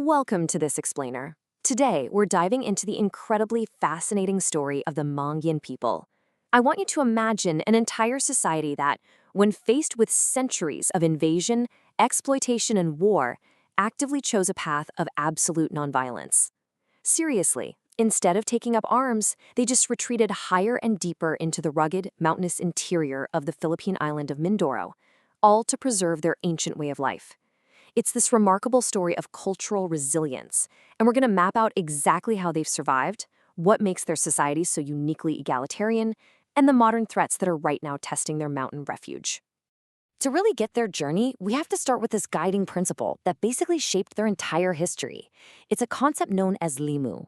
Welcome to this explainer. Today, we're diving into the incredibly fascinating story of the Mangyan people. I want you to imagine an entire society that, when faced with centuries of invasion, exploitation, and war, actively chose a path of absolute nonviolence. Seriously, instead of taking up arms, they just retreated higher and deeper into the rugged, mountainous interior of the Philippine island of Mindoro, all to preserve their ancient way of life. It's this remarkable story of cultural resilience, and we're going to map out exactly how they've survived, what makes their society so uniquely egalitarian, and the modern threats that are right now testing their mountain refuge. To really get their journey, we have to start with this guiding principle that basically shaped their entire history. It's a concept known as limu.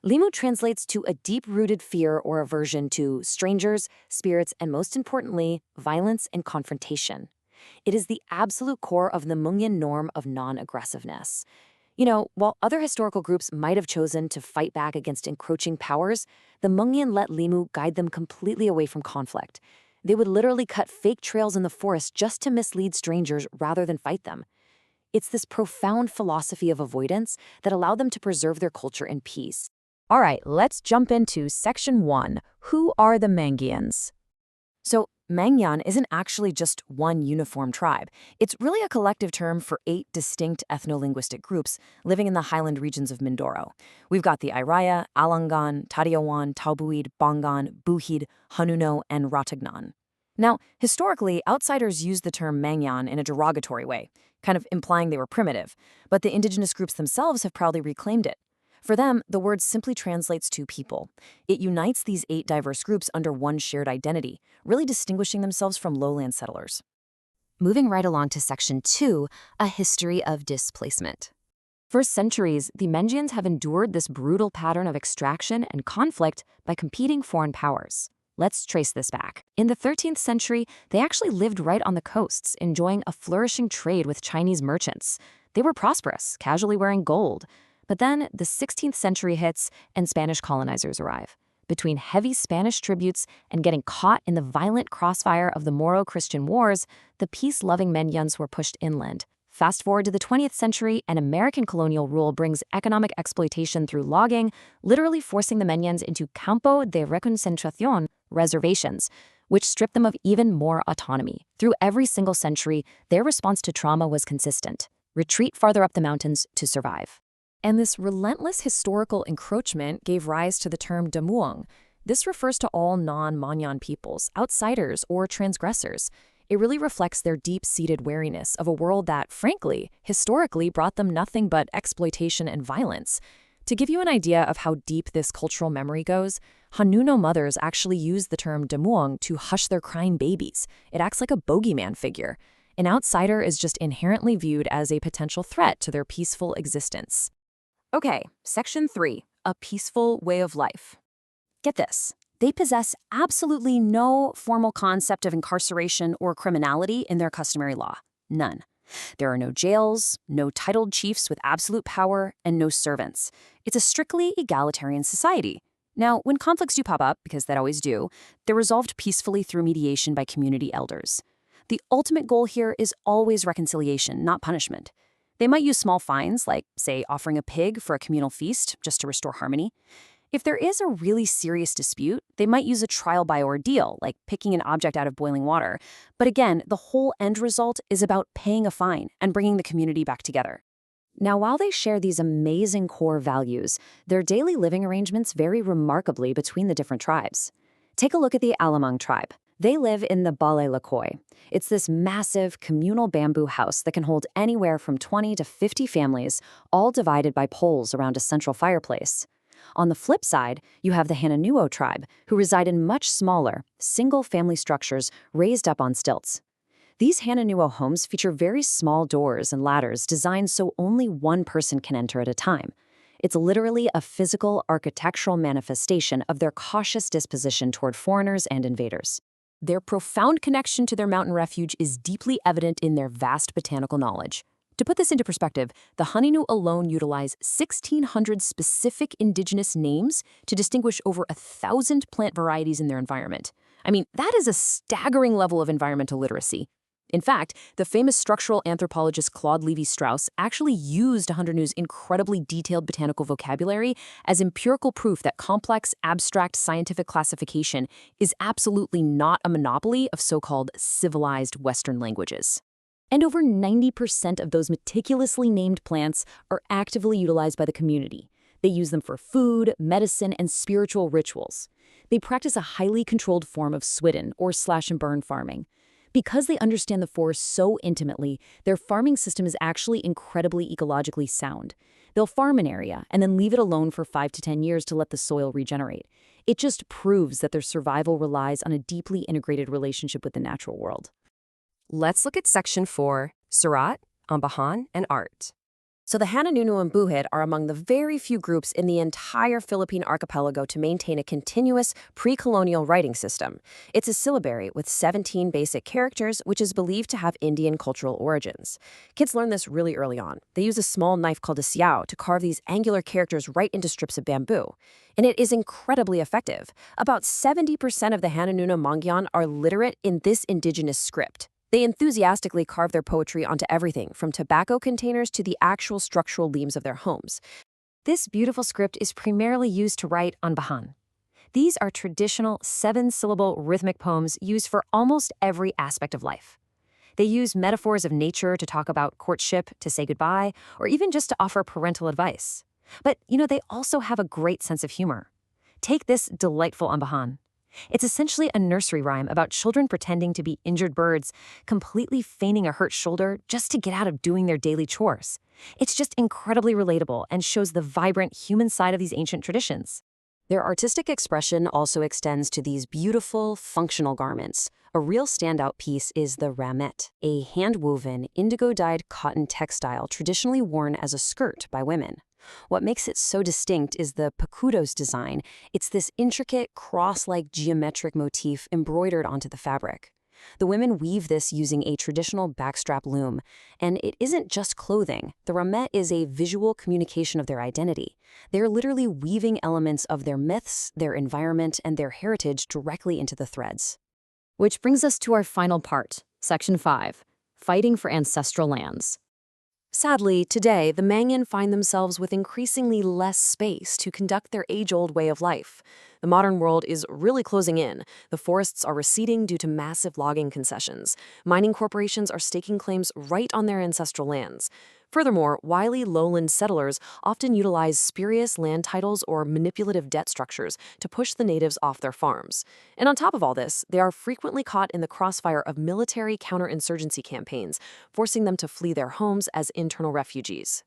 Limu translates to a deep-rooted fear or aversion to strangers, spirits, and most importantly, violence and confrontation. It is the absolute core of the Mangyan norm of non-aggressiveness. While other historical groups might have chosen to fight back against encroaching powers, the Mangyan let limu guide them completely away from conflict. They would literally cut fake trails in the forest just to mislead strangers rather than fight them. It's this profound philosophy of avoidance that allowed them to preserve their culture in peace. All right, let's jump into Section 1. Who are the Mangyans? So, Mangyan isn't actually just one uniform tribe. It's really a collective term for 8 distinct ethno-linguistic groups living in the highland regions of Mindoro. We've got the Iraya, Alangan, Tadiawan, Taubuid, Bongan, Buhid, Hanunoo, and Ratagnan. Now, historically, outsiders used the term Mangyan in a derogatory way, kind of implying they were primitive, but the indigenous groups themselves have proudly reclaimed it. For them, the word simply translates to people. It unites these 8 diverse groups under one shared identity, really distinguishing themselves from lowland settlers. Moving right along to Section 2, a history of displacement. For centuries, the Mangyans have endured this brutal pattern of extraction and conflict by competing foreign powers. Let's trace this back. In the 13th century, they actually lived right on the coasts, enjoying a flourishing trade with Chinese merchants. They were prosperous, casually wearing gold. But then the 16th century hits and Spanish colonizers arrive. Between heavy Spanish tributes and getting caught in the violent crossfire of the Moro-Christian wars, the peace-loving Mangyans were pushed inland. Fast forward to the 20th century, and American colonial rule brings economic exploitation through logging, literally forcing the Mangyans into campo de reconcentración, reservations, which stripped them of even more autonomy. Through every single century, their response to trauma was consistent: retreat farther up the mountains to survive. And this relentless historical encroachment gave rise to the term damuang. This refers to all non-Mangyan peoples, outsiders, or transgressors. It really reflects their deep-seated wariness of a world that, frankly, historically brought them nothing but exploitation and violence. To give you an idea of how deep this cultural memory goes, Hanunoo mothers actually use the term damuang to hush their crying babies. It acts like a bogeyman figure. An outsider is just inherently viewed as a potential threat to their peaceful existence. Okay, Section 3, a peaceful way of life. Get this. They possess absolutely no formal concept of incarceration or criminality in their customary law. None. There are no jails, no titled chiefs with absolute power, and no servants. It's a strictly egalitarian society. Now, when conflicts do pop up, because they always do, they're resolved peacefully through mediation by community elders. The ultimate goal here is always reconciliation, not punishment. They might use small fines, like, say, offering a pig for a communal feast, just to restore harmony. If there is a really serious dispute, they might use a trial by ordeal, like picking an object out of boiling water. But again, the whole end result is about paying a fine and bringing the community back together. Now, while they share these amazing core values, their daily living arrangements vary remarkably between the different tribes. Take a look at the Alamang tribe. They live in the Balay Lakoy. It's this massive communal bamboo house that can hold anywhere from 20 to 50 families, all divided by poles around a central fireplace. On the flip side, you have the Hanunoo tribe, who reside in much smaller, single-family structures raised up on stilts. These Hanunoo homes feature very small doors and ladders designed so only one person can enter at a time. It's literally a physical, architectural manifestation of their cautious disposition toward foreigners and invaders. Their profound connection to their mountain refuge is deeply evident in their vast botanical knowledge. To put this into perspective, the Hanunoo alone utilize 1,600 specific indigenous names to distinguish over 1,000 plant varieties in their environment. I mean, that is a staggering level of environmental literacy. In fact, the famous structural anthropologist Claude Lévi-Strauss actually used Hanunoo's incredibly detailed botanical vocabulary as empirical proof that complex, abstract scientific classification is absolutely not a monopoly of so-called civilized Western languages. And over 90% of those meticulously named plants are actively utilized by the community. They use them for food, medicine, and spiritual rituals. They practice a highly controlled form of swidden, or slash-and-burn farming. Because they understand the forest so intimately, their farming system is actually incredibly ecologically sound. They'll farm an area and then leave it alone for 5 to 10 years to let the soil regenerate. It just proves that their survival relies on a deeply integrated relationship with the natural world. Let's look at Section 4, Surat, Ambahan, and Art. So the Hanunoo and Buhid are among the very few groups in the entire Philippine archipelago to maintain a continuous pre-colonial writing system. It's a syllabary with 17 basic characters, which is believed to have Indian cultural origins. Kids learn this really early on. They use a small knife called a siao to carve these angular characters right into strips of bamboo. And it is incredibly effective. About 70% of the Hanunoo Mangyan are literate in this indigenous script. They enthusiastically carve their poetry onto everything, from tobacco containers to the actual structural limbs of their homes. This beautiful script is primarily used to write Ambahan. These are traditional 7-syllable rhythmic poems used for almost every aspect of life. They use metaphors of nature to talk about courtship, to say goodbye, or even just to offer parental advice. But, they also have a great sense of humor. Take this delightful Ambahan. It's essentially a nursery rhyme about children pretending to be injured birds, completely feigning a hurt shoulder just to get out of doing their daily chores. It's just incredibly relatable and shows the vibrant human side of these ancient traditions. Their artistic expression also extends to these beautiful, functional garments. A real standout piece is the Ramit, a hand-woven, indigo-dyed cotton textile traditionally worn as a skirt by women. What makes it so distinct is the pakudos design. It's this intricate, cross-like geometric motif embroidered onto the fabric. The women weave this using a traditional backstrap loom. And it isn't just clothing. The ramet is a visual communication of their identity. They're literally weaving elements of their myths, their environment, and their heritage directly into the threads. Which brings us to our final part, Section 5, Fighting for Ancestral Lands. Sadly, today, the Mangyan find themselves with increasingly less space to conduct their age-old way of life. The modern world is really closing in. The forests are receding due to massive logging concessions. Mining corporations are staking claims right on their ancestral lands. Furthermore, wily lowland settlers often utilize spurious land titles or manipulative debt structures to push the natives off their farms. And on top of all this, they are frequently caught in the crossfire of military counterinsurgency campaigns, forcing them to flee their homes as internal refugees.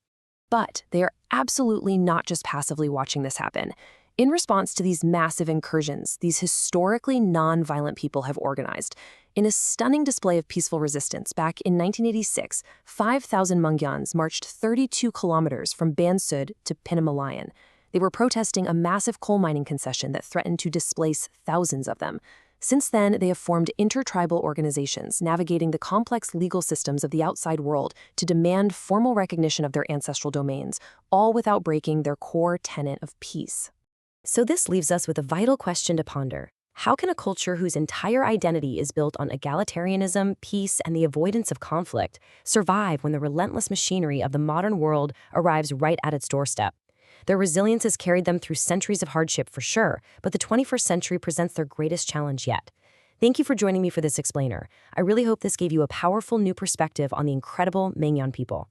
But they are absolutely not just passively watching this happen. In response to these massive incursions, these historically non-violent people have organized. In a stunning display of peaceful resistance, back in 1986, 5,000 Mangyans marched 32 kilometers from Bansud to Pinamalayan. They were protesting a massive coal mining concession that threatened to displace thousands of them. Since then, they have formed intertribal organizations navigating the complex legal systems of the outside world to demand formal recognition of their ancestral domains, all without breaking their core tenet of peace. So this leaves us with a vital question to ponder. How can a culture whose entire identity is built on egalitarianism, peace, and the avoidance of conflict survive when the relentless machinery of the modern world arrives right at its doorstep? Their resilience has carried them through centuries of hardship for sure, but the 21st century presents their greatest challenge yet. Thank you for joining me for this explainer. I really hope this gave you a powerful new perspective on the incredible Mangyan people.